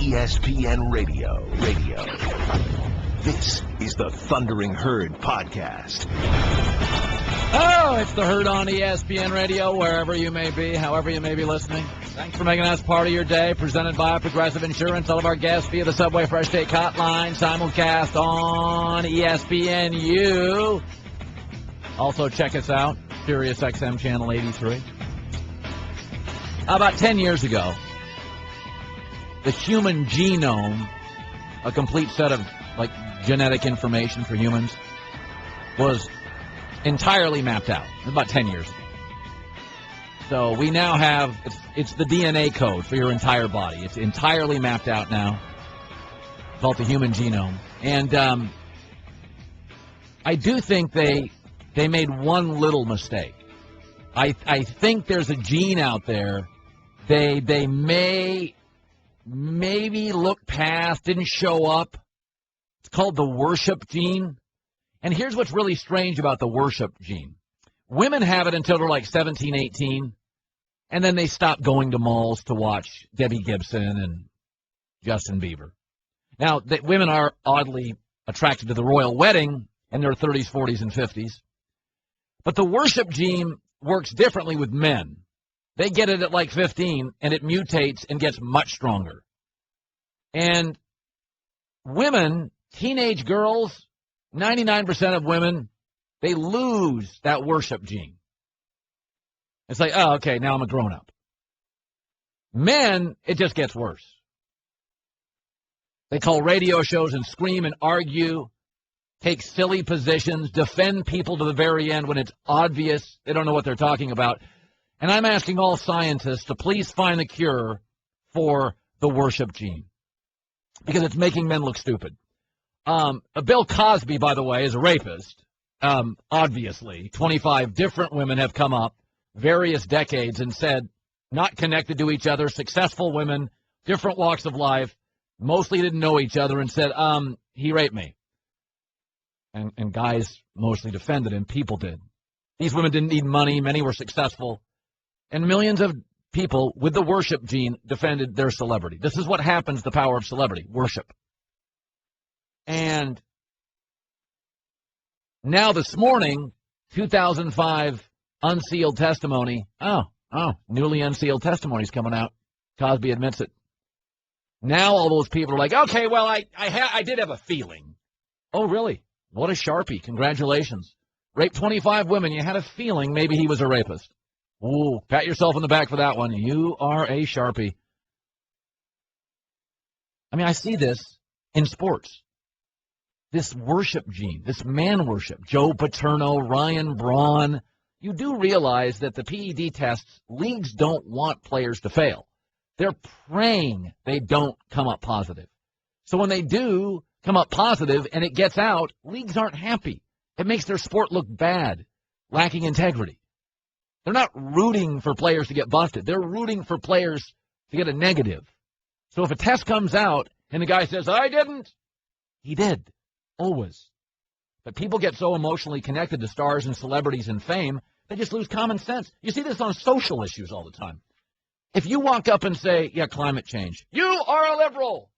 ESPN Radio. This is the Thundering Herd Podcast. Oh, it's the Herd on ESPN Radio, wherever you may be, however you may be listening. Thanks for making us part of your day. Presented by Progressive Insurance. All of our guests via the Subway Fresh Take Hotline. Simulcast on ESPNU. Also, check us out, Sirius XM Channel 83. About 10 years ago, the human genome, a complete set of genetic information for humans, was entirely mapped out. About 10 years ago. So we now have, it's the DNA code for your entire body. It's entirely mapped out now. It's called the human genome. And I do think they made one little mistake. I think there's a gene out there they maybe looked past, didn't show up. It's called the worship gene. And here's what's really strange about the worship gene. Women have it until they're like 17, 18, and then they stop going to malls to watch Debbie Gibson and Justin Bieber. Now, women are oddly attracted to the royal wedding in their 30s, 40s, and 50s. But the worship gene works differently with men. They get it at like 15, and it mutates and gets much stronger. And women, teenage girls, 99% of women, they lose that worship gene. It's like, oh, okay, now I'm a grown-up. Men, it just gets worse. They call radio shows and scream and argue, take silly positions, defend people to the very end when it's obvious they don't know what they're talking about. And I'm asking all scientists to please find the cure for the worship gene, because it's making men look stupid. Bill Cosby, by the way, is a rapist. Obviously, 25 different women have come up, various decades, and said, not connected to each other, successful women, different walks of life, mostly didn't know each other, and said, he raped me. And guys mostly defended him. People did. These women didn't need money. Many were successful. And millions of people with the worship gene defended their celebrity. This is what happens, the power of celebrity, worship. And now this morning, 2005 unsealed testimony. Newly unsealed testimony's coming out. Cosby admits it. Now all those people are like, okay, well, I did have a feeling. Oh, really? What a Sharpie. Congratulations. Raped 25 women. You had a feeling maybe he was a rapist. Ooh, pat yourself on the back for that one. You are a Sharpie. I mean, I see this in sports. This worship gene, this man worship, Joe Paterno, Ryan Braun. You do realize that the PED tests, leagues don't want players to fail. They're praying they don't come up positive. So when they do come up positive and it gets out, leagues aren't happy. It makes their sport look bad, lacking integrity. They're not rooting for players to get busted. They're rooting for players to get a negative. So if a test comes out and the guy says, I didn't, he did. Always. But people get so emotionally connected to stars and celebrities and fame, they just lose common sense. You see this on social issues all the time. If you walk up and say, yeah, climate change, you are a liberal.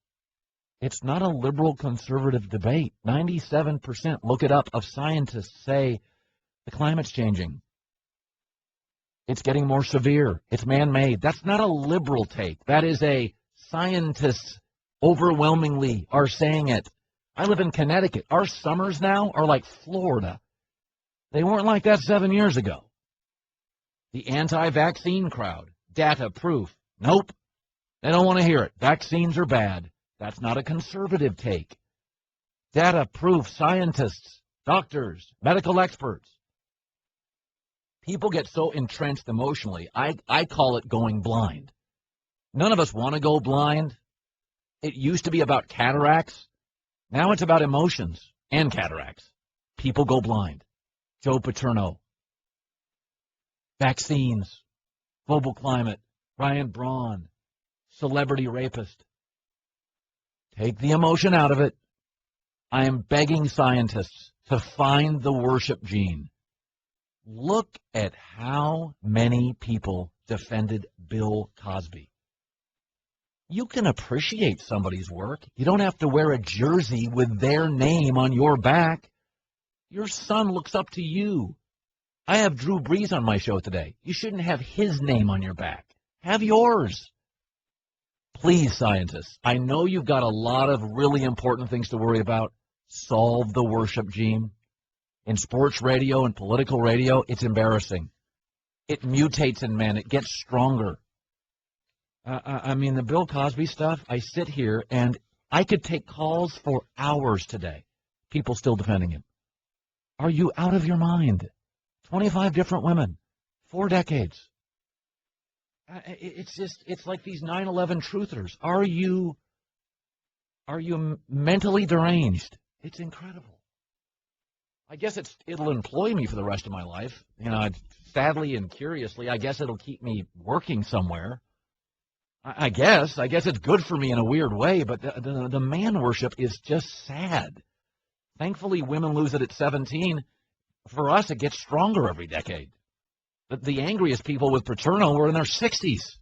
It's not a liberal-conservative debate. 97%, look it up, of scientists say the climate's changing. It's getting more severe. It's man-made. That's not a liberal take. That is a scientists overwhelmingly are saying it. I live in Connecticut. Our summers now are like Florida. They weren't like that 7 years ago. The anti-vaccine crowd, data, proof. Nope. They don't want to hear it. Vaccines are bad. That's not a conservative take. Data, proof, scientists, doctors, medical experts. People get so entrenched emotionally. I call it going blind. None of us want to go blind. It used to be about cataracts. Now it's about emotions and cataracts. People go blind. Joe Paterno. Vaccines. Global climate. Ryan Braun. Celebrity rapist. Take the emotion out of it. I am begging scientists to find the worship gene. Look at how many people defended Bill Cosby. You can appreciate somebody's work. You don't have to wear a jersey with their name on your back. Your son looks up to you. I have Drew Brees on my show today. You shouldn't have his name on your back. Have yours. Please, scientists, I know you've got a lot of really important things to worry about. Solve the worship gene. In sports radio and political radio, it's embarrassing. It mutates in men. It gets stronger. I mean, the Bill Cosby stuff, I sit here and I could take calls for hours today. People still defending him. Are you out of your mind? 25 different women, 4 decades. It's like these 9/11 truthers. Are you mentally deranged? It's incredible. I guess it'll employ me for the rest of my life. You know, sadly and curiously, I guess it'll keep me working somewhere. I guess it's good for me in a weird way, but the man worship is just sad. Thankfully, women lose it at 17. For us, it gets stronger every decade. The angriest people with Paterno were in their 60s.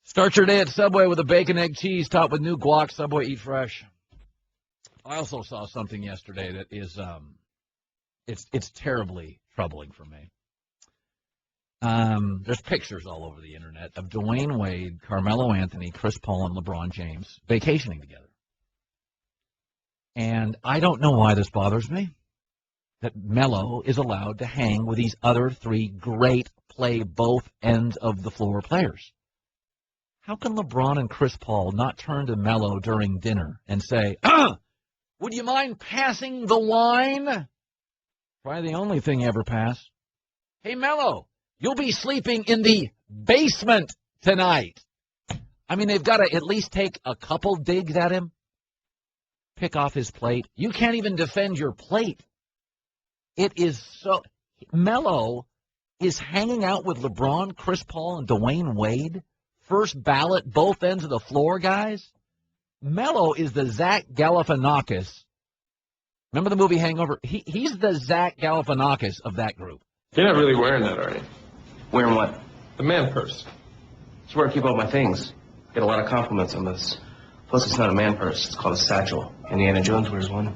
Start your day at Subway with a bacon, egg, cheese topped with new guac. Subway, eat fresh. I also saw something yesterday that is, it's terribly troubling for me. There's pictures all over the internet of Dwayne Wade, Carmelo Anthony, Chris Paul, and LeBron James vacationing together. And I don't know why this bothers me, that Melo is allowed to hang with these other 3 great play both ends of the floor players. How can LeBron and Chris Paul not turn to Melo during dinner and say, would you mind passing the wine? Probably the only thing you ever pass. Hey, Melo, you'll be sleeping in the basement tonight. I mean, they've got to at least take a couple digs at him. Pick off his plate. You can't even defend your plate. It is so... Melo is hanging out with LeBron, Chris Paul, and Dwayne Wade. First ballot, both ends of the floor, guys. Melo is the Zach Galifianakis. Remember the movie Hangover? He's the Zach Galifianakis of that group. You're not really wearing that, are you? Wearing what? The man purse. It's where I keep all my things. Get a lot of compliments on this. Plus, it's not a man purse. It's called a satchel. Indiana Jones wears one.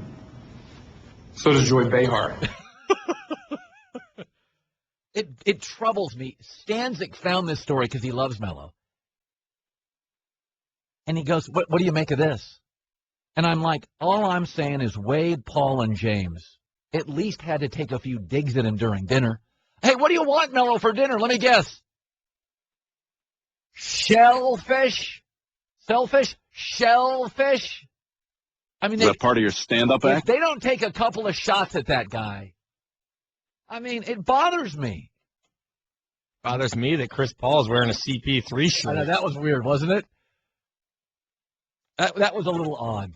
So does Joy Behar. It troubles me. Stanzik found this story because he loves Melo. And he goes, what do you make of this? And I'm like, all I'm saying is Wade, Paul, and James at least had to take a few digs at him during dinner. Hey, what do you want, Melo, for dinner? Let me guess. Shellfish? Selfish? Shellfish? I mean, is that part of your stand-up act? If they don't take a couple of shots at that guy, I mean, it bothers me. Bothers me that Chris Paul is wearing a CP3 shirt. I know, that was weird, wasn't it? That was a little odd.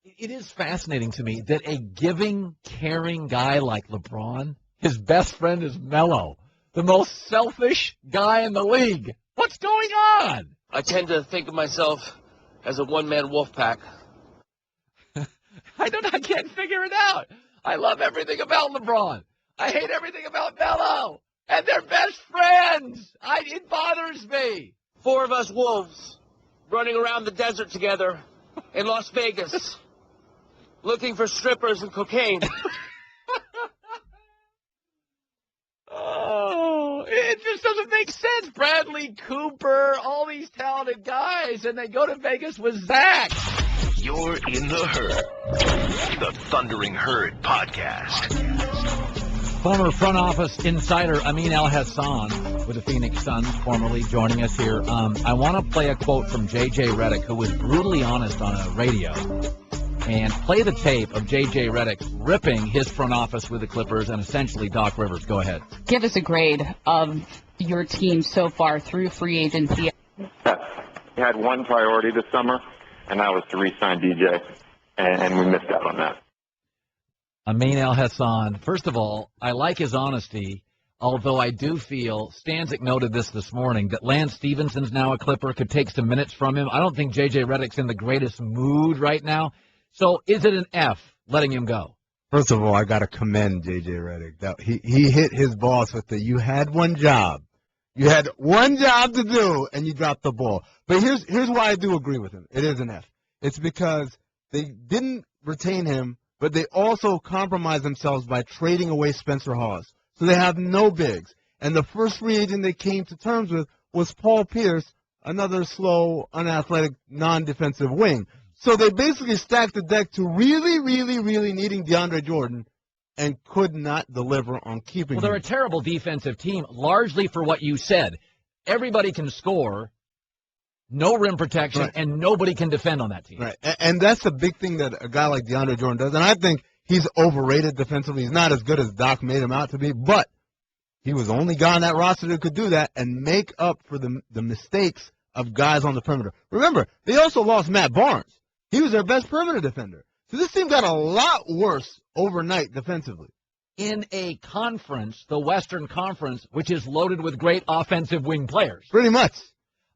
It is fascinating to me that a giving, caring guy like LeBron, his best friend is Melo, the most selfish guy in the league. What's going on? I tend to think of myself as a one-man wolf pack. I can't figure it out. I love everything about LeBron. I hate everything about Melo. And they're best friends. It bothers me. 4 of us wolves running around the desert together in Las Vegas, looking for strippers and cocaine. Oh, it just doesn't make sense. Bradley Cooper, all these talented guys, and they go to Vegas with Zach. You're in the Herd, the Thundering Herd podcast. Former front office insider Amin Elhassan with the Phoenix Suns, formerly joining us here. I want to play a quote from J.J. Redick, who was brutally honest on a radio, and play the tape of J.J. Redick ripping his front office with the Clippers and essentially Doc Rivers. Go ahead. Give us a grade of your team so far through free agency. We had one priority this summer, and that was to re-sign DJ, and we missed out on that. Amin Elhassan, first of all, I like his honesty, although I do feel, Stanzik noted this morning, that Lance Stevenson's now a Clipper, could take some minutes from him. I don't think J.J. Redick's in the greatest mood right now. So is it an F, letting him go? First of all, I got to commend J.J. Redick. He hit his boss with the, you had one job. You had one job to do, and you dropped the ball. But here's why I do agree with him. It is an F. It's because they didn't retain him, but they also compromised themselves by trading away Spencer Hawes. So they have no bigs. And the first free agent they came to terms with was Paul Pierce, another slow, unathletic, non-defensive wing. So they basically stacked the deck to really, really, really needing DeAndre Jordan and could not deliver on keeping him. Well, they're a terrible defensive team, largely for what you said. Everybody can score, no rim protection, right, and nobody can defend on that team. Right, and that's the big thing that a guy like DeAndre Jordan does. And I think he's overrated defensively. He's not as good as Doc made him out to be, but he was the only guy on that roster that could do that and make up for the mistakes of guys on the perimeter. Remember, they also lost Matt Barnes. He was their best perimeter defender. So this team got a lot worse overnight defensively. In a conference, the Western Conference, which is loaded with great offensive wing players. Pretty much.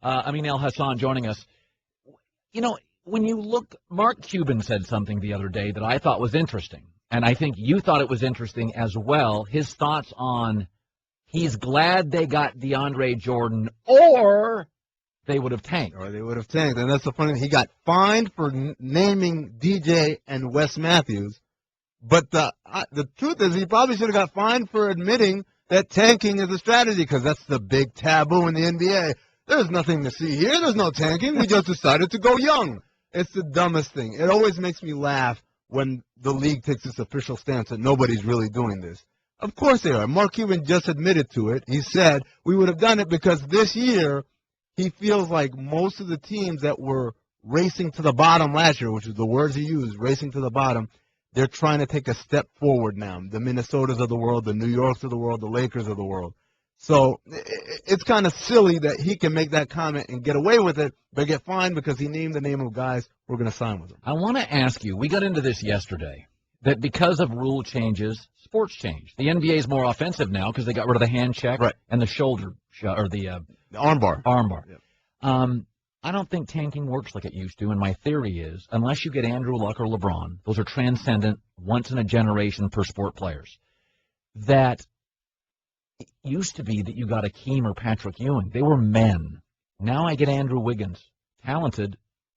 Amin Elhassan joining us. You know, when you look, Mark Cuban said something the other day that I thought was interesting, and I think you thought it was interesting as well. His thoughts on he's glad they got DeAndre Jordan, or they would have tanked. Or they would have tanked. And that's the funny thing. He got fined for naming DJ and Wes Matthews. But the truth is he probably should have got fined for admitting that tanking is a strategy, because that's the big taboo in the NBA. There's nothing to see here. There's no tanking. We just decided to go young. It's the dumbest thing. It always makes me laugh when the league takes this official stance that nobody's really doing this. Of course they are. Mark Cuban just admitted to it. He said we would have done it because this year he feels like most of the teams that were racing to the bottom last year, which is the words he used, racing to the bottom, they're trying to take a step forward now. The Minnesotas of the world, the New Yorks of the world, the Lakers of the world. So it's kind of silly that he can make that comment and get away with it, but get fined because he named the name of guys we're going to sign with him. I want to ask you, we got into this yesterday, that because of rule changes, sports change. The NBA is more offensive now because they got rid of the hand check and the shoulder shot, or the armbar. Armbar. I don't think tanking works like it used to, and my theory is, unless you get Andrew Luck or LeBron, those are transcendent, once-in-a-generation per sport players, that it used to be that you got Akeem or Patrick Ewing. They were men. Now I get Andrew Wiggins, talented,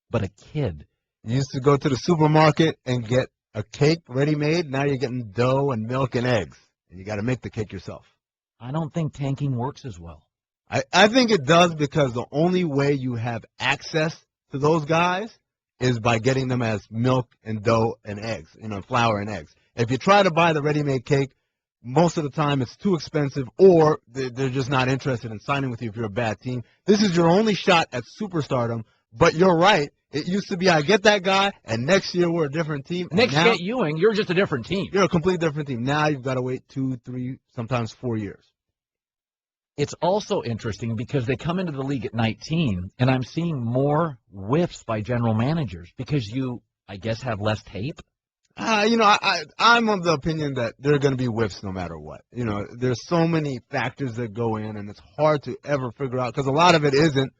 but a kid. You used to go to the supermarket and get a cake ready-made. Now you're getting dough and milk and eggs, and you got to make the cake yourself. I don't think tanking works as well. I think it does, because the only way you have access to those guys is by getting them as milk and dough and eggs, flour and eggs. If you try to buy the ready-made cake, most of the time it's too expensive, or they're just not interested in signing with you if you're a bad team. This is your only shot at superstardom, but you're right. It used to be I get that guy, and next year we're a different team. Next year, Ewing, you're just a different team. You're a completely different team. Now you've got to wait 2, 3, sometimes 4 years. It's also interesting because they come into the league at 19, and I'm seeing more whiffs by general managers because you, I guess, have less tape. I'm of the opinion that there are going to be whiffs no matter what. There's so many factors that go in, and it's hard to ever figure out because a lot of it isn't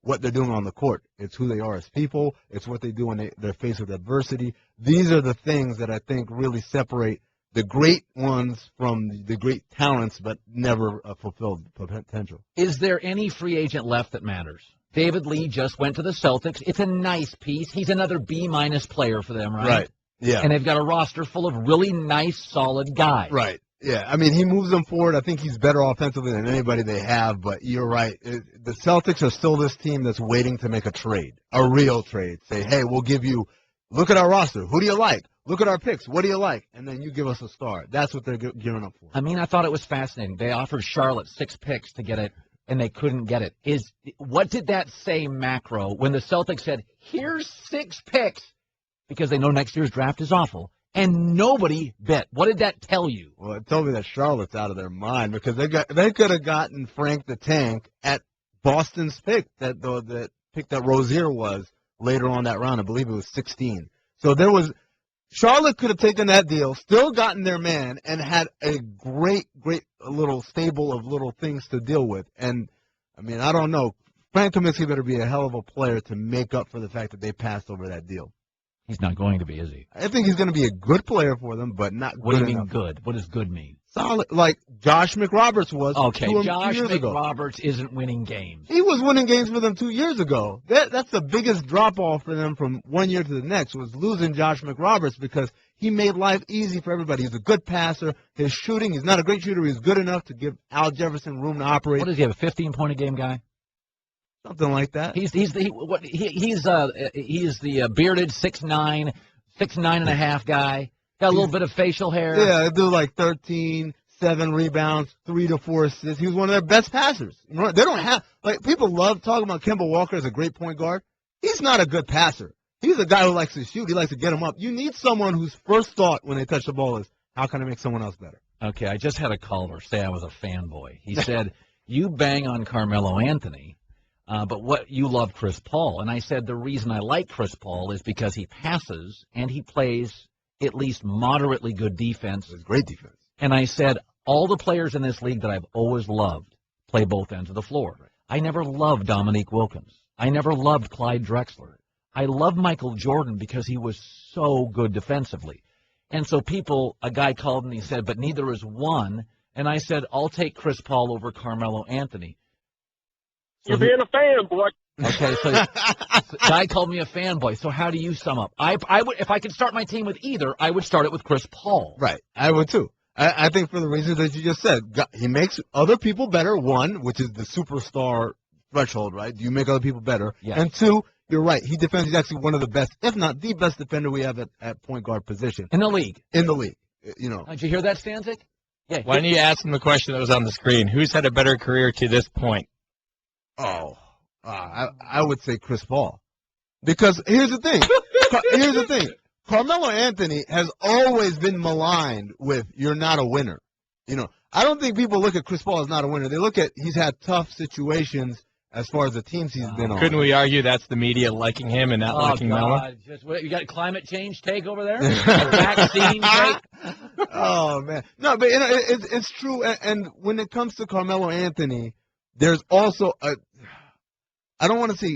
what they're doing on the court. It's who they are as people. It's what they do when they're faced with adversity. These are the things that I think really separate the great ones from the great talents but never fulfilled potential. Is there any free agent left that matters? David Lee just went to the Celtics. It's a nice piece. He's another B- player for them, right? Right, yeah. And they've got a roster full of really nice, solid guys. Right, yeah. I mean, he moves them forward. I think he's better offensively than anybody they have, but you're right. The Celtics are still this team that's waiting to make a trade, a real trade. Say, hey, we'll give you, look at our roster. Who do you like? Look at our picks. What do you like? And then you give us a star. That's what they're gearing up for. I mean, I thought it was fascinating. They offered Charlotte 6 picks to get it, and they couldn't get it. What did that say macro when the Celtics said, here's 6 picks, because they know next year's draft is awful, and nobody bit? What did that tell you? Well, it told me that Charlotte's out of their mind because they could have gotten Frank the Tank at Boston's pick, that pick that Rozier was later on that round. I believe it was 16. So Charlotte could have taken that deal, still gotten their man, and had a great little stable of little things to deal with. And, I mean, I don't know. Frank Kaminsky better be a hell of a player to make up for the fact that they passed over that deal. He's not going to be, is he? I think he's going to be a good player for them, but not good enough. What do you mean good? What does good mean? solid, like Josh McRoberts was. Okay, 2 Josh years ago. McRoberts isn't winning games. He was winning games for them 2 years ago. That's the biggest drop-off for them from 1 year to the next, was losing Josh McRoberts because he made life easy for everybody. He's a good passer. His shooting, he's not a great shooter. He's good enough to give Al Jefferson room to operate. What does he have, a 15-point-a-game guy? Something like that. He's the bearded 6'9", 6'9.5" guy. Got a little bit of facial hair. Yeah, do like 13, 7 rebounds, 3 to 4 assists. He was one of their best passers. They don't have, like, people love talking about Kemba Walker as a great point guard. He's not a good passer. He's a guy who likes to shoot. He likes to get him up. You need someone whose first thought when they touch the ball is, how can I make someone else better? Okay, I just had a caller say I was a fanboy. He said, you bang on Carmelo Anthony, but what you love Chris Paul. And I said the reason I like Chris Paul is because he passes and he plays at least moderately good defense. It's great defense. And I said, all the players in this league that I've always loved play both ends of the floor. I never loved Dominique Wilkins. I never loved Clyde Drexler. I loved Michael Jordan because he was so good defensively. And so a guy called and he said, but neither is one. And I said, I'll take Chris Paul over Carmelo Anthony. So You're being a fanboy. Okay, so guy called me a fanboy. So how do you sum up? I would, if I could start my team with either, I would start it with Chris Paul. Right, I would too. I think for the reasons that you just said, he makes other people better. One, which is the superstar threshold, right? You make other people better. Yes. And two, you're right. He defends. He's actually one of the best, if not the best defender we have at point guard position In the league. in the league. You know. Did you hear that, Stanzik? Yeah. Why don't you ask him the question that was on the screen? Who's had a better career to this point? I would say Chris Paul. Because here's the thing. Carmelo Anthony has always been maligned with, you're not a winner. You know, I don't think people look at Chris Paul as not a winner. They look at, he's had tough situations as far as the teams he's been on. Couldn't we argue that's the media liking him and not liking Melo? You got a climate change take over there? A vaccine take? Oh, man. No, but you know, it's true. And when it comes to Carmelo Anthony, there's also I don't want to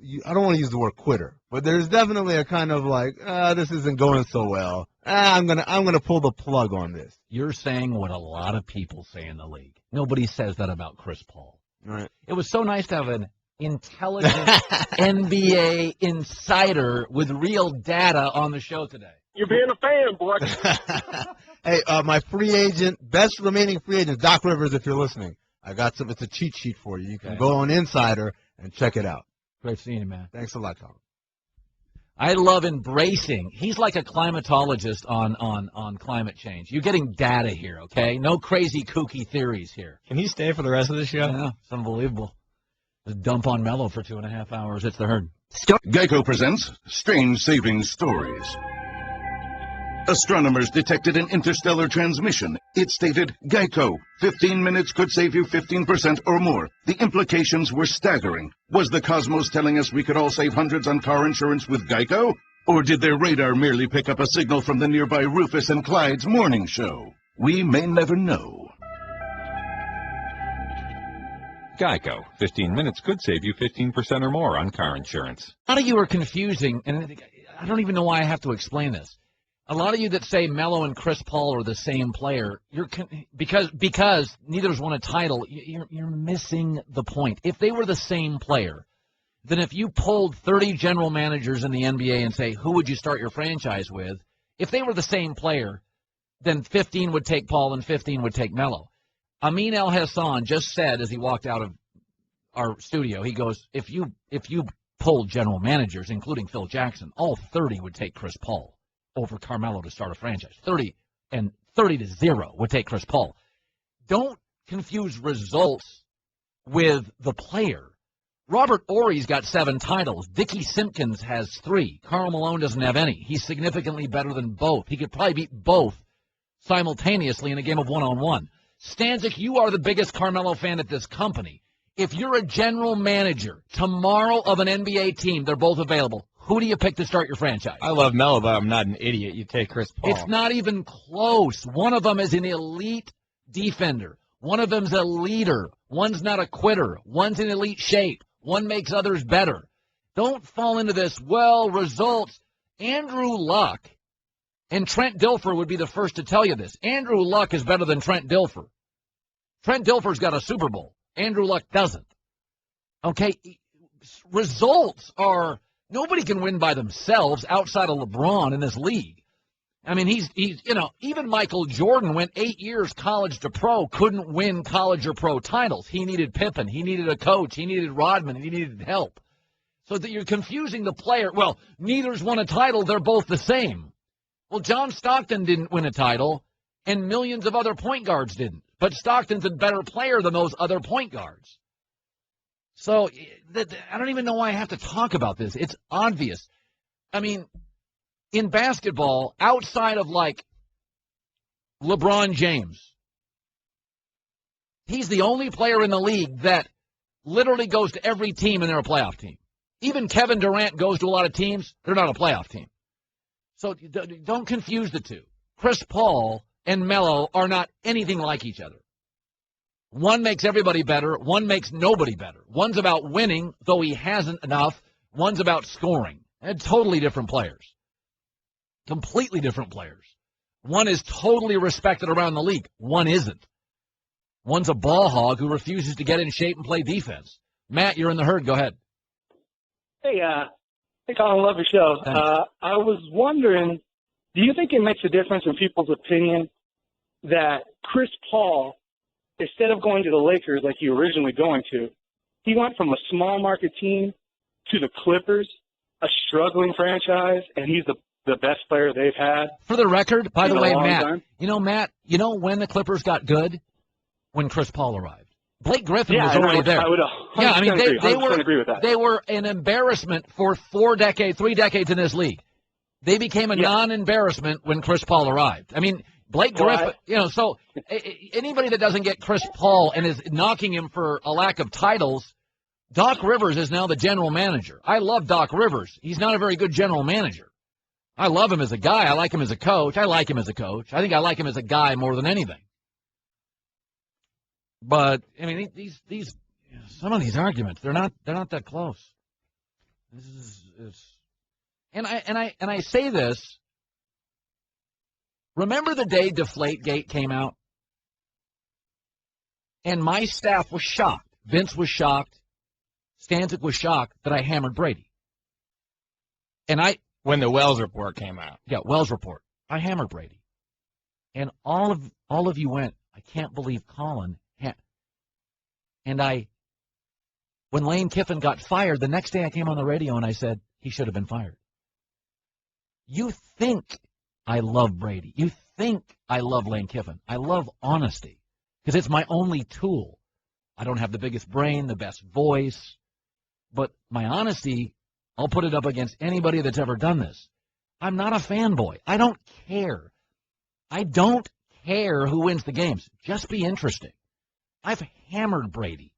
use the word quitter, but there's definitely a kind of like, this isn't going so well. I'm gonna pull the plug on this. You're saying what a lot of people say in the league. Nobody says that about Chris Paul. Right. It was so nice to have an intelligent NBA insider with real data on the show today. You're being a fanboy. Hey, my best remaining free agent, Doc Rivers, if you're listening. I got it's a cheat sheet for you. You can go on Insider and check it out. Great seeing you, man. Thanks a lot, Colin. I love embracing. He's like a climatologist on climate change. You're getting data here, okay? No crazy kooky theories here. Can he stay for the rest of the show? Yeah, it's unbelievable. Just dump on Melo for 2.5 hours. It's the herd. Geico presents Strange Saving Stories. Astronomers detected an interstellar transmission. It stated, Geico, 15 minutes could save you 15% or more. The implications were staggering. Was the cosmos telling us we could all save hundreds on car insurance with Geico? Or did their radar merely pick up a signal from the nearby Rufus and Clyde's morning show? We may never know. Geico. 15 minutes could save you 15% or more on car insurance. A lot of you are confusing, and I don't even know why I have to explain this. A lot of you that say Melo and Chris Paul are the same player, because neither's won a title, you're missing the point. If they were the same player, then if you polled 30 general managers in the NBA and say, who would you start your franchise with? If they were the same player, then 15 would take Paul and 15 would take Melo. Amin Elhassan just said as he walked out of our studio, he goes, if you polled general managers, including Phil Jackson, all 30 would take Chris Paul over Carmelo to start a franchise. 30 to 0 would take Chris Paul. Don't confuse results with the player. Robert Ory's got 7 titles. Dickie Simpkins has 3. Karl Malone doesn't have any. He's significantly better than both. He could probably beat both simultaneously in a game of one-on-one. Stanzik, you are the biggest Carmelo fan at this company. If you're a general manager tomorrow of an NBA team, they're both available. Who do you pick to start your franchise? I love Melo, but I'm not an idiot. You take Chris Paul. It's not even close. One of them is an elite defender. One of them's a leader. One's not a quitter. One's in elite shape. One makes others better. Don't fall into this, results. Andrew Luck And Trent Dilfer would be the first to tell you this. Andrew Luck is better than Trent Dilfer. Trent Dilfer's got a Super Bowl. Andrew Luck doesn't. Okay? Results are, nobody can win by themselves outside of LeBron in this league. I mean, he's even Michael Jordan went 8 years college to pro, couldn't win college or pro titles. He needed Pippen. He needed a coach. He needed Rodman. He needed help. So that you're confusing the player. Well, neither's won a title. They're both the same. Well, John Stockton didn't win a title, and millions of other point guards didn't. But Stockton's a better player than those other point guards. So I don't even know why I have to talk about this. It's obvious. I mean, in basketball, outside of like LeBron James, he's the only player in the league that literally goes to every team and they're a playoff team. Even Kevin Durant goes to a lot of teams. They're not a playoff team. So don't confuse the two. Chris Paul and Melo are not anything like each other. One makes everybody better. One makes nobody better. One's about winning, though he hasn't enough. One's about scoring. And totally different players. Completely different players. One is totally respected around the league. One isn't. One's a ball hog who refuses to get in shape and play defense. Matt, you're in the herd. Go ahead. Hey, Colin, love your show. I was wondering, do you think it makes a difference in people's opinion that Chris Paul, instead of going to the Lakers like he originally going to, he went from a small market team to the Clippers, a struggling franchise, and he's the best player they've had. For the record, by the way, Matt, time. Matt, when the Clippers got good? When Chris Paul arrived. Blake Griffin was already there. I would agree with that. They were an embarrassment for 3 decades in this league. They became a non-embarrassment when Chris Paul arrived. I mean, Blake Griffin, so anybody that doesn't get Chris Paul and is knocking him for a lack of titles, Doc Rivers is now the general manager. I love Doc Rivers. He's not a very good general manager. I love him as a guy. I like him as a coach. I think I like him as a guy more than anything. But I mean, these some of these arguments, they're not that close. And I say this. Remember the day Deflategate came out, and my staff was shocked. Vince was shocked. Stanzik was shocked that I hammered Brady. And when the Wells report came out, Wells report, I hammered Brady, and all of you went, I can't believe Colin. And when Lane Kiffin got fired, the next day I came on the radio and I said, he should have been fired. You think I love Brady. You think I love Lane Kiffin. I love honesty because it's my only tool. I don't have the biggest brain, the best voice, but my honesty, I'll put it up against anybody that's ever done this. I'm not a fanboy. I don't care. I don't care who wins the games. Just be interesting. I've hammered Brady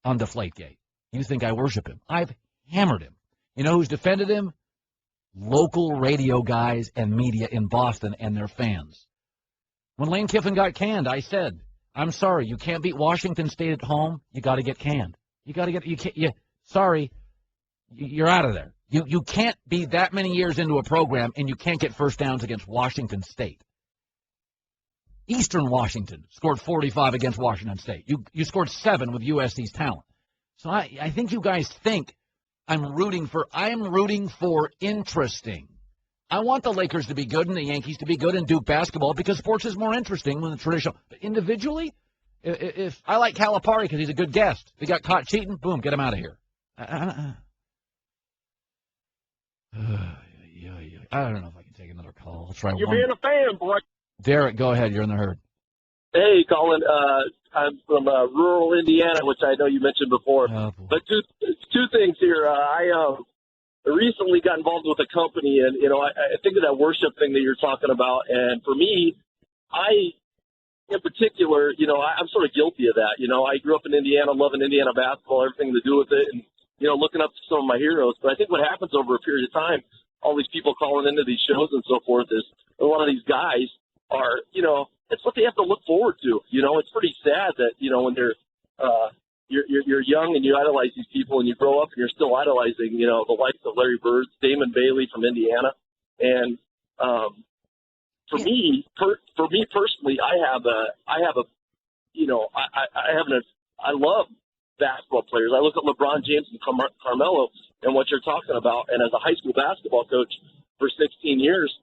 on Deflategate. You think I worship him. I've hammered him. You know who's defended him? Local radio guys and media in Boston and their fans. When Lane Kiffin got canned, I said, I'm sorry, you can't beat Washington State at home. You got to get canned. Sorry, you're out of there. You can't be that many years into a program and you can't get first downs against Washington State. Eastern Washington scored 45 against Washington State. You scored 7 with USC's talent. So I think you guys think I am rooting for interesting. I want the Lakers to be good and the Yankees to be good and Duke basketball because sports is more interesting than the traditional. But individually, if I like Calipari because he's a good guest, if he got caught cheating, boom, get him out of here. I don't know if I can take another call. I'll try You're one. being a fan, boy. Derek, go ahead. You're in the herd. Hey, Colin. I'm from rural Indiana, which I know you mentioned before. But two things here. I recently got involved with a company, and I think of that worship thing that you're talking about. And for me, in particular, I'm sort of guilty of that. I grew up in Indiana, loving Indiana basketball, everything to do with it, and looking up to some of my heroes. But I think what happens over a period of time, all these people calling into these shows and so forth, is a lot of these guys are, it's what they have to look forward to. It's pretty sad that, when you're young and you idolize these people and you grow up and you're still idolizing, the likes of Larry Bird, Damon Bailey from Indiana. And for me personally, I love basketball players. I look at LeBron James and Carmelo and what you're talking about. And as a high school basketball coach for 16 years,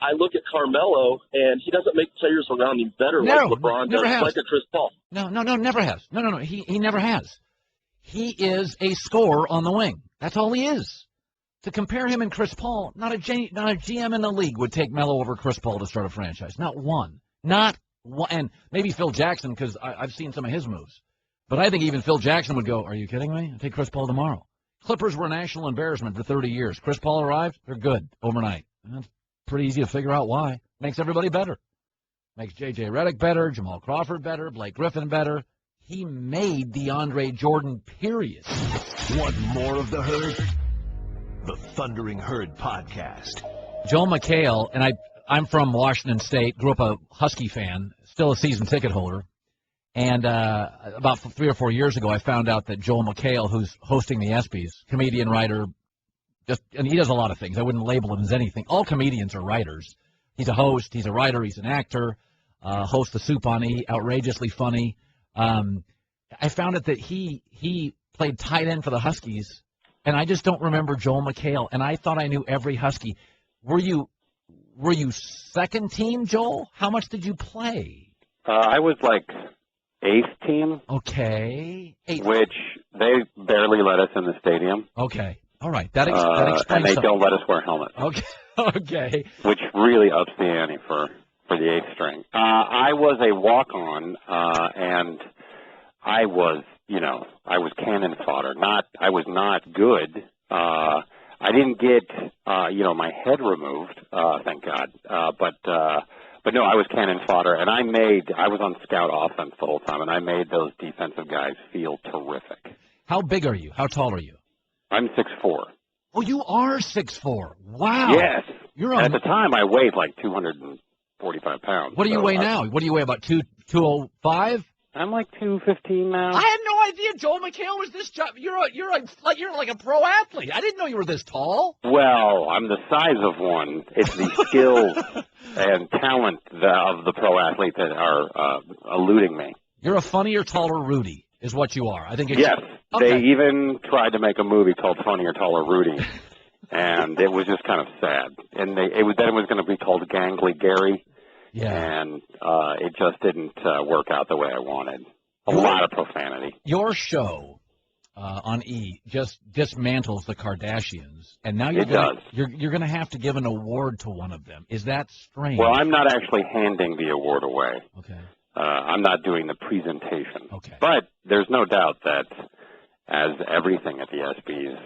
I look at Carmelo, and he doesn't make players around him better like LeBron does, like a Chris Paul. No, never has. No, he never has. He is a scorer on the wing. That's all he is. To compare him and Chris Paul, not a GM in the league would take Melo over Chris Paul to start a franchise. Not one. Not one. And maybe Phil Jackson, because I've seen some of his moves. But I think even Phil Jackson would go, are you kidding me? I'll take Chris Paul tomorrow. Clippers were a national embarrassment for 30 years. Chris Paul arrived, they're good overnight. And that's pretty easy to figure out why. Makes everybody better. Makes J.J. Redick better, Jamal Crawford better, Blake Griffin better. He made DeAndre Jordan, period. Want more of the Herd? The Thundering Herd Podcast. Joel McHale, and I'm from Washington State, grew up a Husky fan, still a season ticket holder. And about 3 or 4 years ago, I found out that Joel McHale, who's hosting the ESPYs, comedian, writer, and he does a lot of things. I wouldn't label him as anything. All comedians are writers. He's a host. He's a writer. He's an actor. Hosts the Soup on E, outrageously funny. I found out that he played tight end for the Huskies, and I just don't remember Joel McHale. And I thought I knew every Husky. Were you second team, Joel? How much did you play? I was like eighth team. Okay. Which they barely let us in the stadium. Okay. All right. That explains and they something. don't let us wear helmets. Okay. Okay. Which really ups the ante for the eighth string. I was a walk-on, and I was cannon fodder. I was not good. I didn't get, my head removed, thank God. But no, I was cannon fodder, and I was on scout offense the whole time, and I made those defensive guys feel terrific. How big are you? How tall are you? I'm 6'4". Oh, you are 6'4". Wow. Yes. At the time, I weighed like 245 pounds. What do you weigh now? What do you weigh, about 205? I'm like 215 now. I had no idea Joel McHale was this job. You're like a pro athlete. I didn't know you were this tall. Well, I'm the size of one. It's the skills and talent of the pro athlete that are eluding me. You're a funnier, taller Rudy, is what you are. I think. Yes. Okay. They even tried to make a movie called Funnier, Taller Rudy, and it was just kind of sad. And it was going to be called Gangly Gary. Yeah. And it just didn't work out the way I wanted. A lot of profanity. Your show on E just dismantles the Kardashians, and now you're going to have to give an award to one of them. Is that strange? Well, I'm not actually handing the award away. Okay. I'm not doing the presentation. Okay. But there's no doubt that, as everything at the ESPYs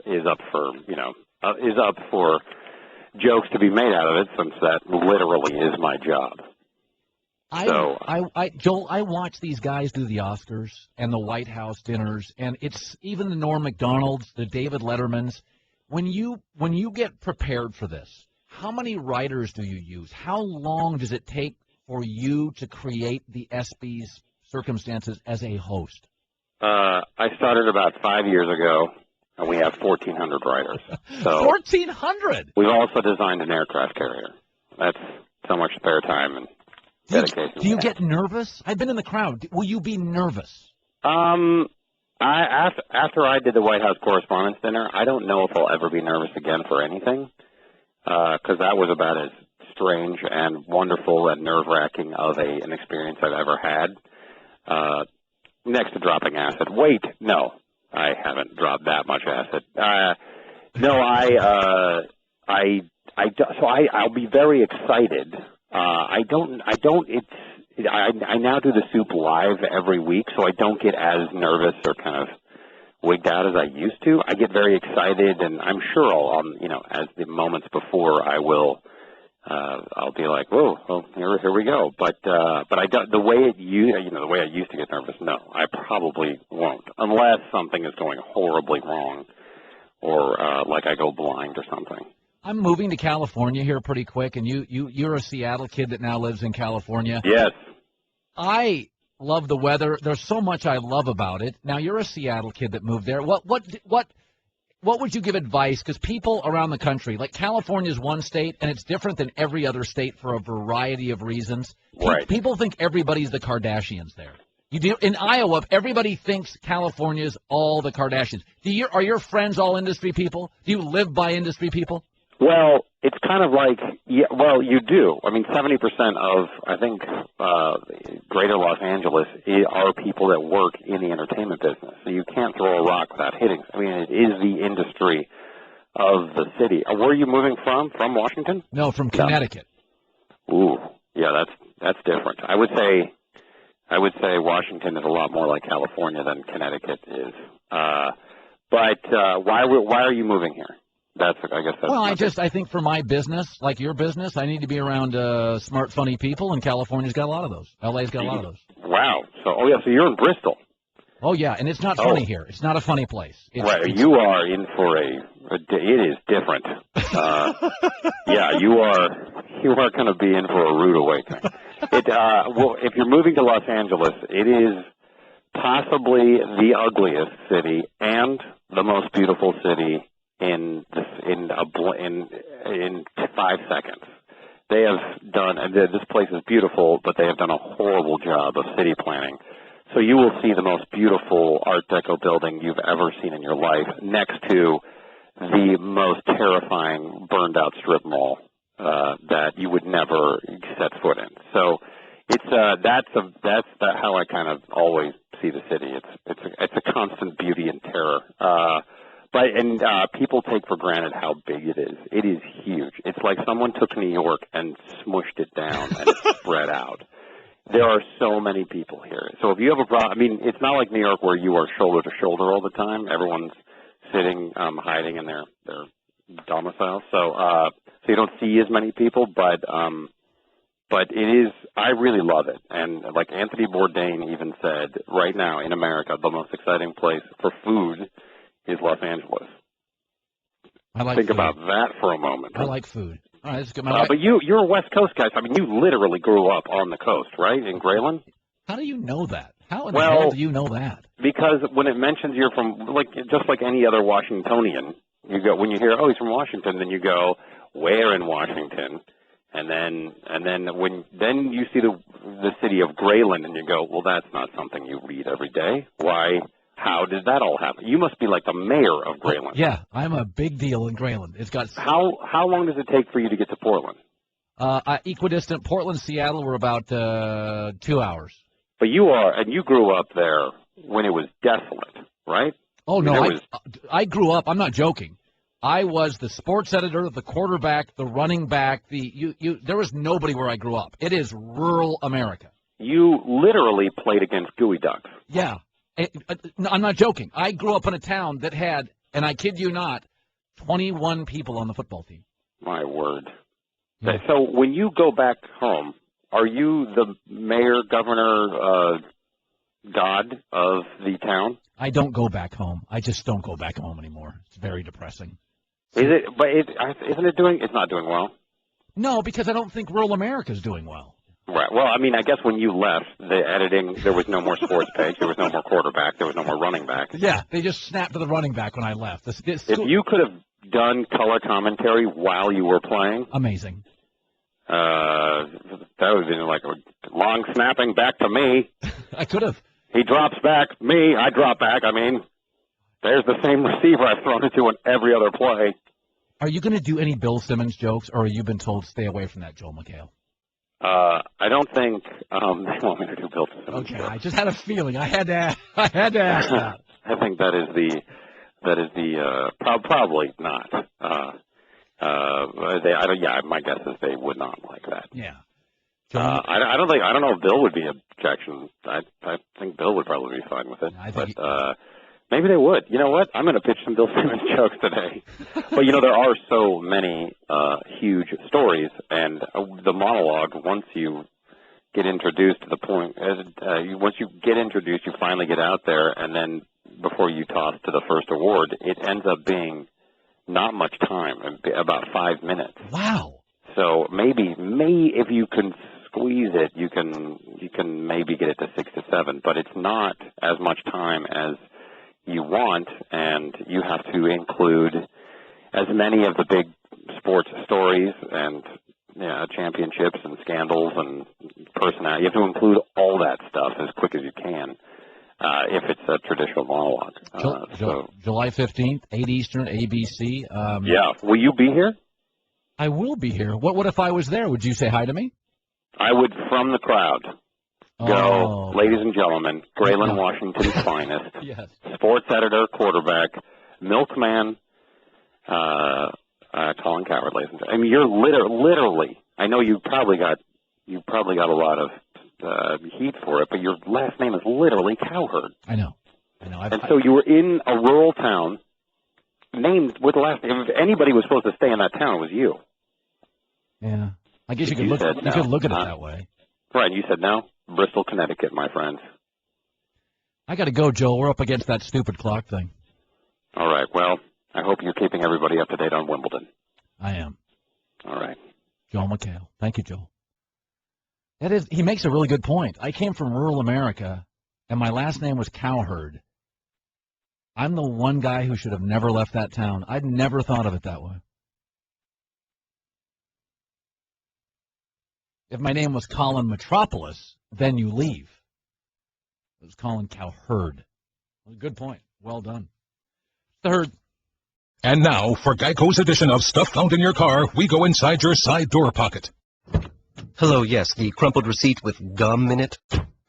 is up for jokes to be made out of it, since that literally is my job. Joel, I watch these guys do the Oscars and the White House dinners, and it's even the Norm Macdonalds, the David Lettermans. When you get prepared for this, how many writers do you use? How long does it take for you to create the ESPYs circumstances as a host? I started about 5 years ago. And we have 1,400 writers. So 1,400? We've also designed an aircraft carrier. That's so much spare time and dedication. Do you get nervous? I've been in the crowd. Will you be nervous? After I did the White House Correspondents' Dinner, I don't know if I'll ever be nervous again for anything, because that was about as strange and wonderful and nerve-wracking of an experience I've ever had. Next to dropping acid. Wait, no. I haven't dropped that much acid. I'll be very excited. I now do the soup live every week, so I don't get as nervous or kind of wigged out as I used to. I get very excited, and I'm sure as the moments before, I'll be like, whoa, well, here we go. But I don't, the way I used to get nervous, no, I probably won't, unless something is going horribly wrong, or like I go blind or something. I'm moving to California here pretty quick, and you're a Seattle kid that now lives in California. Yes. I love the weather. There's so much I love about it. Now you're a Seattle kid that moved there. What what would you give advice? Because people around the country, like California is one state, and it's different than every other state for a variety of reasons. Right. People think everybody's the Kardashians there. You do in Iowa. Everybody thinks California's all the Kardashians. Are your friends all industry people? Do you live by industry people? Well, it's kind of like, yeah, well, you do. I mean, 70% of, I think, greater Los Angeles are people that work in the entertainment business. So you can't throw a rock without hitting. I mean, it is the industry of the city. Where are you moving from? From Washington? No, from Connecticut. Ooh, yeah, that's different. I would say Washington is a lot more like California than Connecticut is. But why are you moving here? I guess that's. Well, I think for my business, like your business, I need to be around smart, funny people, and California's got a lot of those. LA's got a lot of those. Wow. So you're in Bristol. Oh yeah, and it's not funny here. It's not a funny place. You are in for it is different. Yeah, you are going to be in for a rude awakening. Well, if you're moving to Los Angeles, it is possibly the ugliest city and the most beautiful city in 5 seconds. They have done, and this place is beautiful, but they have done a horrible job of city planning. So you will see the most beautiful Art Deco building you've ever seen in your life next to the most terrifying burned out strip mall that you would never set foot in. So that's how I kind of always see the city. It's a constant beauty and terror. But people take for granted how big it is. It is huge. It's like someone took New York and smushed it down and it's spread out. There are so many people here. So if you have a problem, I mean, it's not like New York where you are shoulder to shoulder all the time. Everyone's sitting, hiding in their domicile. So you don't see as many people, but it is, I really love it. And like Anthony Bourdain even said, right now in America, the most exciting place for food is Los Angeles. Think about that for a moment. I like food. All right, that's good. But you're a West Coast guy. I mean, you literally grew up on the coast, right, in Grayland? How do you know that? How in the hell do you know that? Because when it mentions you're from, just like any other Washingtonian, when you hear, oh, he's from Washington, then you go, where in Washington? And then you see the city of Grayland, and you go, well, that's not something you read every day. Why? How did that all happen? You must be like the mayor of Grayland. Yeah, I'm a big deal in Grayland. It's got. How long does it take for you to get to Portland? Equidistant. Portland, Seattle were about 2 hours. But you grew up there when it was desolate, right? Oh no, I grew up. I'm not joking. I was the sports editor, the quarterback, the running back. There was nobody where I grew up. It is rural America. You literally played against gooey ducks. Yeah. I'm not joking. I grew up in a town that had, and I kid you not, 21 people on the football team. My word. Yeah. So when you go back home, are you the mayor, governor, god of the town? I don't go back home. I just don't go back home anymore. It's very depressing. Is it? But isn't it doing? It's not doing well. No, because I don't think rural America is doing well. Right. Well, I mean, I guess when you left, the editing, there was no more sports page, there was no more quarterback, there was no more running back. Yeah, they just snapped to the running back when I left. If you could have done color commentary while you were playing. Amazing. That would have been like a long snapping back to me. I could have. He drops back, me, I drop back. I mean, there's the same receiver I've thrown it to in every other play. Are you going to do any Bill Simmons jokes, or have you been told stay away from that, Joel McHale? I don't think they want me to do Bill Simmons. Okay, I just had a feeling. I had to ask that. I think that is the probably not. My guess is they would not like that. Yeah. I don't know if Bill would be objection. I think Bill would probably be fine with it. But maybe they would. You know what? I'm going to pitch some Bill Simmons jokes today. But there are so many huge stories, and the monologue, once you get introduced to the point, once you get introduced, you finally get out there, and then before you toss to the first award, it ends up being not much time, about 5 minutes. Wow. So maybe if you can squeeze it, you can maybe get it to 6 to 7, but it's not as much time as you want, and you have to include as many of the big sports stories and championships and scandals and personality. You have to include all that stuff as quick as you can if it's a traditional monologue. July 15th, 8 Eastern, ABC. Yeah. Will you be here? I will be here. What if I was there? Would you say hi to me? I would, from the crowd, go, ladies and gentlemen, Graylin Washington's finest, yes. Sports editor, quarterback, milkman, Colin Cowherd, ladies and gentlemen. I mean, you're literally. I know you probably got a lot of heat for it, but your last name is literally Cowherd. I know. So you were in a rural town, named with the last name. If anybody was supposed to stay in that town, it was you. Yeah, I guess you could look at it that way. Right, you said no. Bristol, Connecticut, my friends. I got to go, Joel. We're up against that stupid clock thing. All right. Well, I hope you're keeping everybody up to date on Wimbledon. I am. All right. Joel McHale. Thank you, Joel. He makes a really good point. I came from rural America, and my last name was Cowherd. I'm the one guy who should have never left that town. I'd never thought of it that way. If my name was Colin Metropolis, then you leave. It was Colin Cowherd. Good point. Well done. Third. And now, for Geico's edition of Stuff Found in Your Car, we go inside your side door pocket. Hello, yes, the crumpled receipt with gum in it.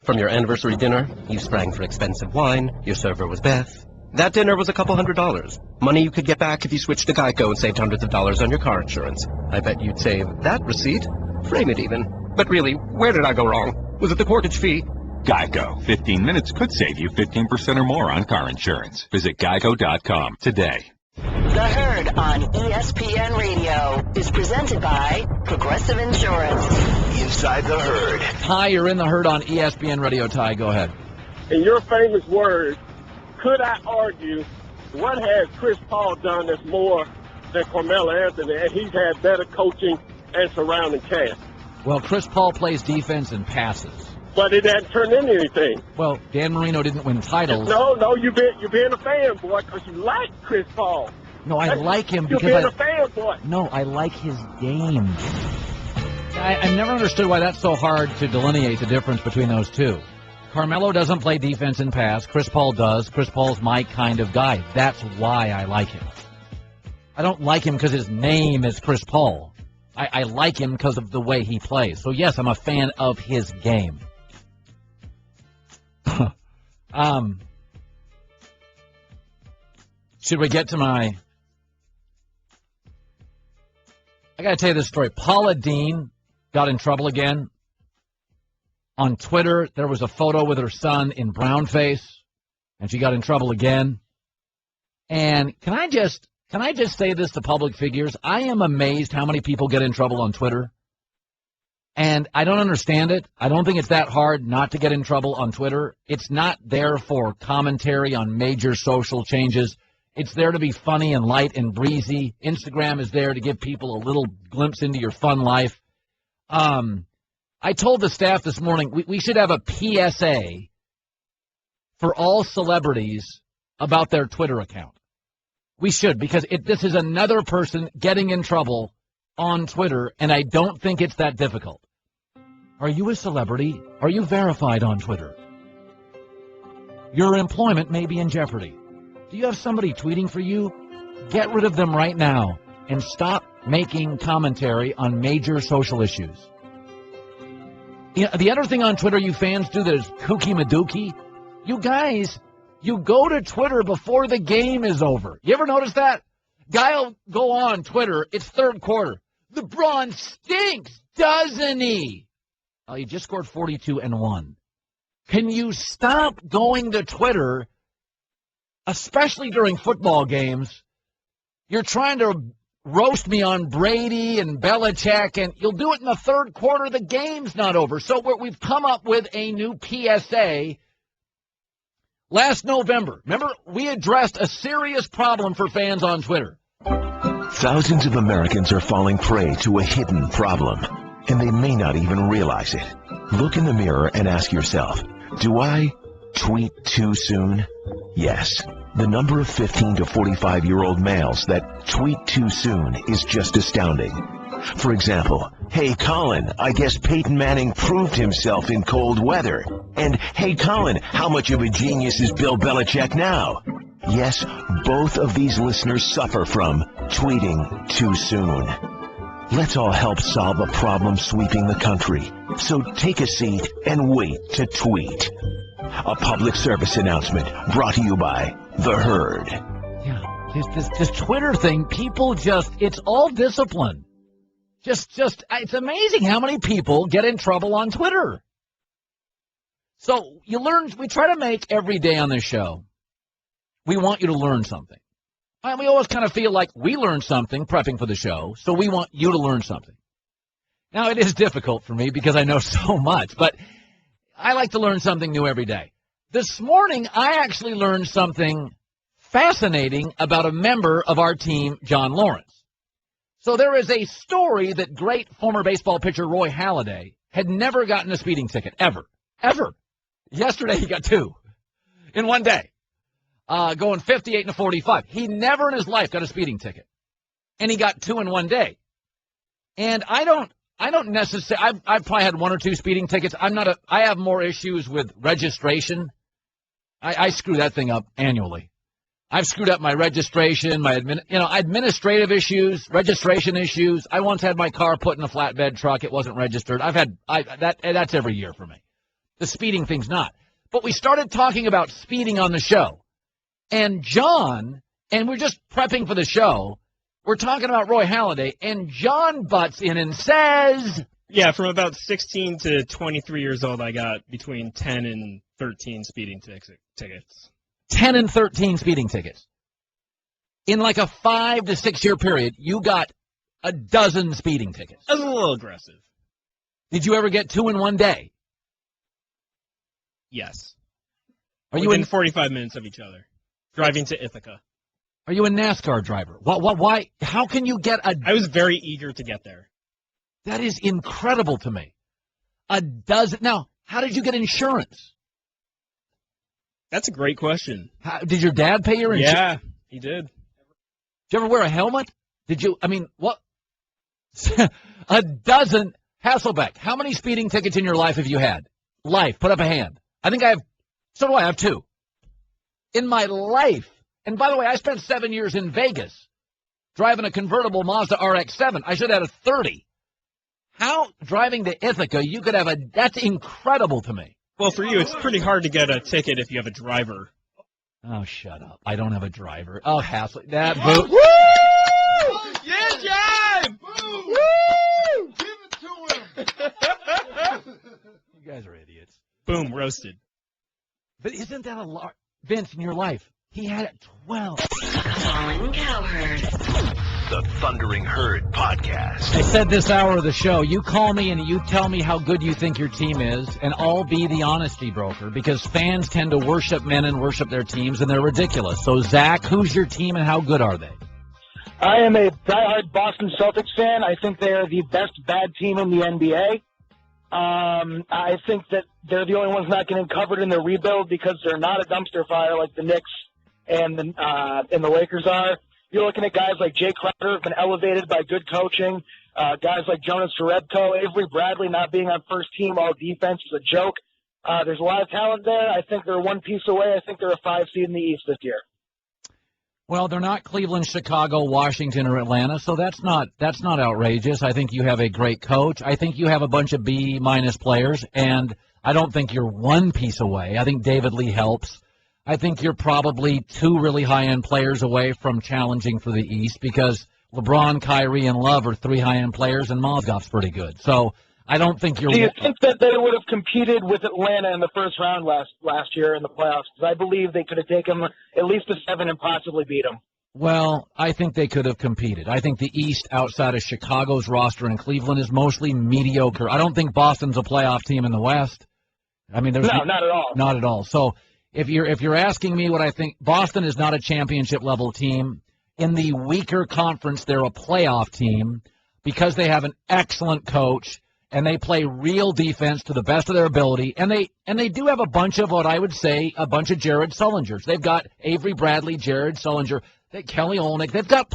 From your anniversary dinner, you sprang for expensive wine, your server was Beth. That dinner was a couple $100. Money you could get back if you switched to Geico and saved hundreds of dollars on your car insurance. I bet you'd save that receipt. Frame it even. But really, where did I go wrong? Was it the portage fee? Geico. 15 minutes could save you 15% or more on car insurance. Visit geico.com today. The Herd on ESPN Radio is presented by Progressive Insurance. Inside the Herd. Ty, you're in the Herd on ESPN Radio. Ty, go ahead. In your famous words, could I argue what has Chris Paul done that's more than Carmelo Anthony, and he's had better coaching and surrounding cast? Well, Chris Paul plays defense and passes. But it hasn't turned into anything. Well, Dan Marino didn't win titles. No, you're being a fanboy because you like Chris Paul. No, I like him because you're being a fanboy. No, I like his game. I never understood why that's so hard to delineate the difference between those two. Carmelo doesn't play defense and pass. Chris Paul does. Chris Paul's my kind of guy. That's why I like him. I don't like him because his name is Chris Paul. I like him because of the way he plays. So, yes, I'm a fan of his game. Should we get to my... I got to tell you this story. Paula Deen got in trouble again. On Twitter, there was a photo with her son in brownface, and she got in trouble again. And can I just say this to public figures? I am amazed how many people get in trouble on Twitter. And I don't understand it. I don't think it's that hard not to get in trouble on Twitter. It's not there for commentary on major social changes. It's there to be funny and light and breezy. Instagram is there to give people a little glimpse into your fun life. I told the staff this morning we should have a PSA for all celebrities about their Twitter account. We should, because this is another person getting in trouble on Twitter, and I don't think it's that difficult. Are you a celebrity? Are you verified on Twitter? Your employment may be in jeopardy. Do you have somebody tweeting for you? Get rid of them right now and stop making commentary on major social issues. You know, the other thing on Twitter you fans do that is kooky madooky, you guys, you go to Twitter before the game is over. You ever notice that? Guy will go on Twitter, it's third quarter. LeBron stinks, doesn't he? Oh, he just scored 42 and won. Can you stop going to Twitter, especially during football games? You're trying to roast me on Brady and Belichick, and you'll do it in the third quarter. The game's not over. So we've come up with a new PSA. Last November, remember, we addressed a serious problem for fans on Twitter. Thousands of Americans are falling prey to a hidden problem, and they may not even realize it. Look in the mirror and ask yourself, do I tweet too soon? Yes. The number of 15 to 45-year-old males that tweet too soon is just astounding. For example, "Hey Colin, I guess Peyton Manning proved himself in cold weather." And "Hey Colin, how much of a genius is Bill Belichick now?" Yes, both of these listeners suffer from tweeting too soon. Let's all help solve a problem sweeping the country. So take a seat and wait to tweet. A public service announcement brought to you by The Herd. Yeah, this Twitter thing, people it's all discipline. It's amazing how many people get in trouble on Twitter. So we try to make every day on this show, we want you to learn something. And we always kind of feel like we learned something prepping for the show, so we want you to learn something. Now, it is difficult for me because I know so much, but I like to learn something new every day. This morning, I actually learned something fascinating about a member of our team, John Lawrence. So there is a story that great former baseball pitcher Roy Halladay had never gotten a speeding ticket, ever. Yesterday, he got 2 in one day. Going 58 and 45. He never in his life got a speeding ticket. And he got 2 in one day. And I don't necessarily, I've probably had 1 or 2 speeding tickets. I have more issues with registration. I screw that thing up annually. I've screwed up my registration, my administrative issues, registration issues. I once had my car put in a flatbed truck. It wasn't registered. That's every year for me. The speeding thing's not. But we started talking about speeding on the show. And John, and we're just prepping for the show, we're talking about Roy Halladay, and John butts in and says... Yeah, from about 16 to 23 years old, I got between 10 and 13 speeding tickets. 10 and 13 speeding tickets. In like a 5 to 6 year period, you got a dozen speeding tickets. That was a little aggressive. Did you ever get 2 in one day? Yes. Are you within 45 minutes of each other? Driving to Ithaca. Are you a NASCAR driver? Why? How can you get a... I was very eager to get there. That is incredible to me. A dozen... Now, how did you get insurance? That's a great question. Did your dad pay your insurance? Yeah, he did. Did you ever wear a helmet? What? A dozen... Hasselbeck, how many speeding tickets in your life have you had? Life, put up a hand. So do I have 2. In my life. And by the way, I spent 7 years in Vegas driving a convertible Mazda RX-7. I should have had a 30. How, driving to Ithaca, you could have that's incredible to me. Well, for you, it's pretty hard to get a ticket if you have a driver. Oh, shut up. I don't have a driver. Oh, Hassel. That boo. Woo! Yeah, John! Woo! Give it to him! You guys are idiots. Boom, roasted. But isn't that a lot? Vince, in your life, he had 12. Colin Cowherd. The Thundering Herd Podcast. I said this hour of the show, you call me and you tell me how good you think your team is, and I'll be the honesty broker, because fans tend to worship men and worship their teams, and they're ridiculous. So, Zach, who's your team and how good are they? I am a diehard Boston Celtics fan. I think they are the best bad team in the NBA. I think that they're the only ones not getting covered in their rebuild because they're not a dumpster fire like the Knicks and the Lakers are. You're looking at guys like Jay Crowder who've been elevated by good coaching. Guys like Jonas Jerebko, Avery Bradley not being on first team all defense is a joke. There's a lot of talent there. I think they're one piece away. I think they're a 5 seed in the East this year. Well, they're not Cleveland, Chicago, Washington, or Atlanta, so that's not outrageous. I think you have a great coach. I think you have a bunch of B-minus players, and I don't think you're one piece away. I think David Lee helps. I think you're probably 2 really high-end players away from challenging for the East because LeBron, Kyrie, and Love are 3 high-end players, and Mozgov's pretty good. So I don't think you're... Do you think that they would have competed with Atlanta in the first round last year in the playoffs? Because I believe they could have taken at least a 7 and possibly beat them. Well, I think they could have competed. I think the East, outside of Chicago's roster and Cleveland, is mostly mediocre. I don't think Boston's a playoff team in the West. I mean, there's not at all. Not at all. So if you're asking me what I think, Boston is not a championship-level team. In the weaker conference, they're a playoff team because they have an excellent coach and they play real defense to the best of their ability, and they do have a bunch of what I would say a bunch of Jared Sullingers. They've got Avery Bradley, Jared Sullinger, Kelly Olynyk. They've got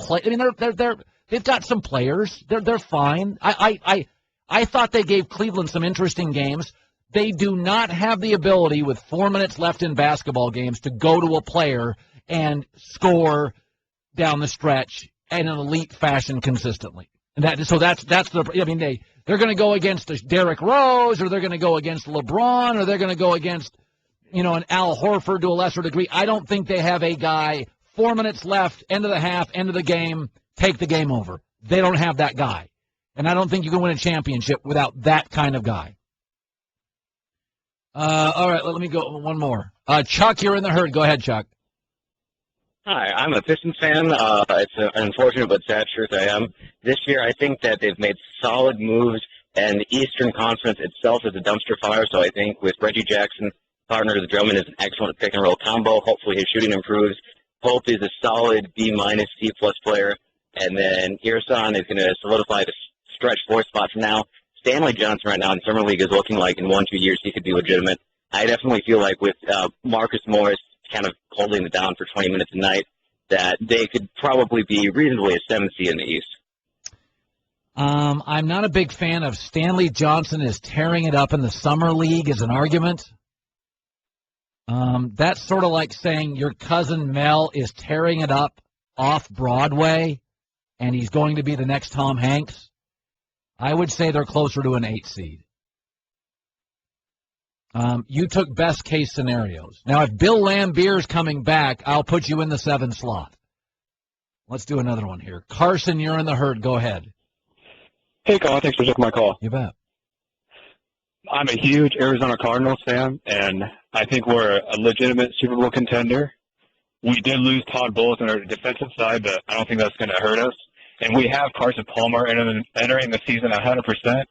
they've got some players. They're fine. I thought they gave Cleveland some interesting games. They do not have the ability with 4 minutes left in basketball games to go to a player and score down the stretch in an elite fashion consistently. And that's the. I mean, they're going to go against Derrick Rose, or they're going to go against LeBron, or they're going to go against an Al Horford to a lesser degree. I don't think they have a guy 4 minutes left, end of the half, end of the game, take the game over. They don't have that guy, and I don't think you can win a championship without that kind of guy. All right, let me go one more. Chuck, you're in the herd. Go ahead, Chuck. Hi, I'm a Pistons fan. It's an unfortunate but sad truth I am. This year, I think that they've made solid moves, and the Eastern Conference itself is a dumpster fire. So I think with Reggie Jackson, partner to Drummond, is an excellent pick-and-roll combo. Hopefully his shooting improves. Pope is a solid B-, C+ player. And then Elhassan is going to solidify the stretch 4 spot from now. Stanley Johnson right now in Summer League is looking like in 1-2 years he could be legitimate. I definitely feel like with Marcus Morris kind of holding it down for 20 minutes a night, that they could probably be reasonably a 7th seed in the East. I'm not a big fan of Stanley Johnson is tearing it up in the Summer League as an argument. That's sort of like saying your cousin Mel is tearing it up off Broadway and he's going to be the next Tom Hanks. I would say they're closer to an 8 seed. You took best case scenarios. Now, if Bill Lambier's coming back, I'll put you in the 7 slot. Let's do another one here. Carson, you're in the herd. Go ahead. Hey, Colin. Thanks for taking my call. You bet. I'm a huge Arizona Cardinals fan, and I think we're a legitimate Super Bowl contender. We did lose Todd Bowles on our defensive side, but I don't think that's going to hurt us. And we have Carson Palmer entering the season 100%,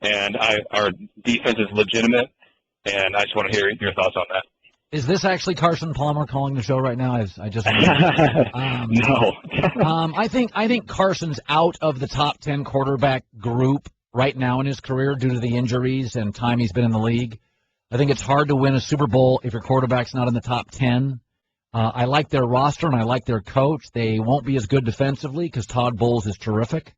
and our defense is legitimate, and I just want to hear your thoughts on that. Is this actually Carson Palmer calling the show right now? I just no. I think Carson's out of the top 10 quarterback group right now in his career due to the injuries and time he's been in the league. I think it's hard to win a Super Bowl if your quarterback's not in the top 10. I like their roster and I like their coach. They won't be as good defensively because Todd Bowles is terrific.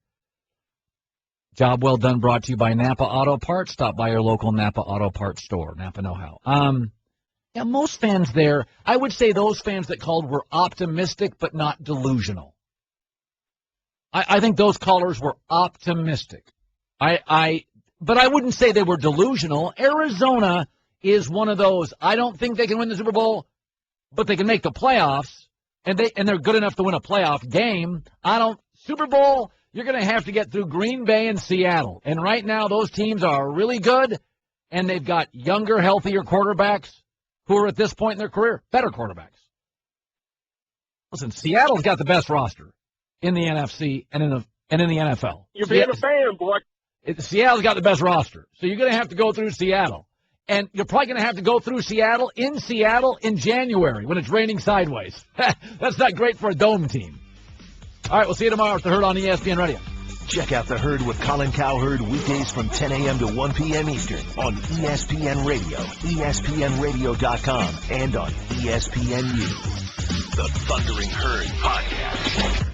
Job well done brought to you by Napa Auto Parts. Stop by your local Napa Auto Parts store, Napa know-how. Yeah, most fans there, I would say those fans that called were optimistic but not delusional. I think those callers were optimistic. But I wouldn't say they were delusional. Arizona is one of those, I don't think they can win the Super Bowl, but they can make the playoffs, and they're good enough to win a playoff game. Super Bowl, you're going to have to get through Green Bay and Seattle. And right now those teams are really good, and they've got younger, healthier quarterbacks who are at this point in their career better quarterbacks. Listen, Seattle's got the best roster in the NFC and in the NFL. You're being a fan, boy. Seattle's got the best roster, so you're going to have to go through Seattle. And you're probably going to have to go through Seattle in January when it's raining sideways. That's not great for a dome team. All right, we'll see you tomorrow at The Herd on ESPN Radio. Check out The Herd with Colin Cowherd weekdays from 10 a.m. to 1 p.m. Eastern on ESPN Radio, ESPNradio.com, and on ESPNU. The Thundering Herd Podcast.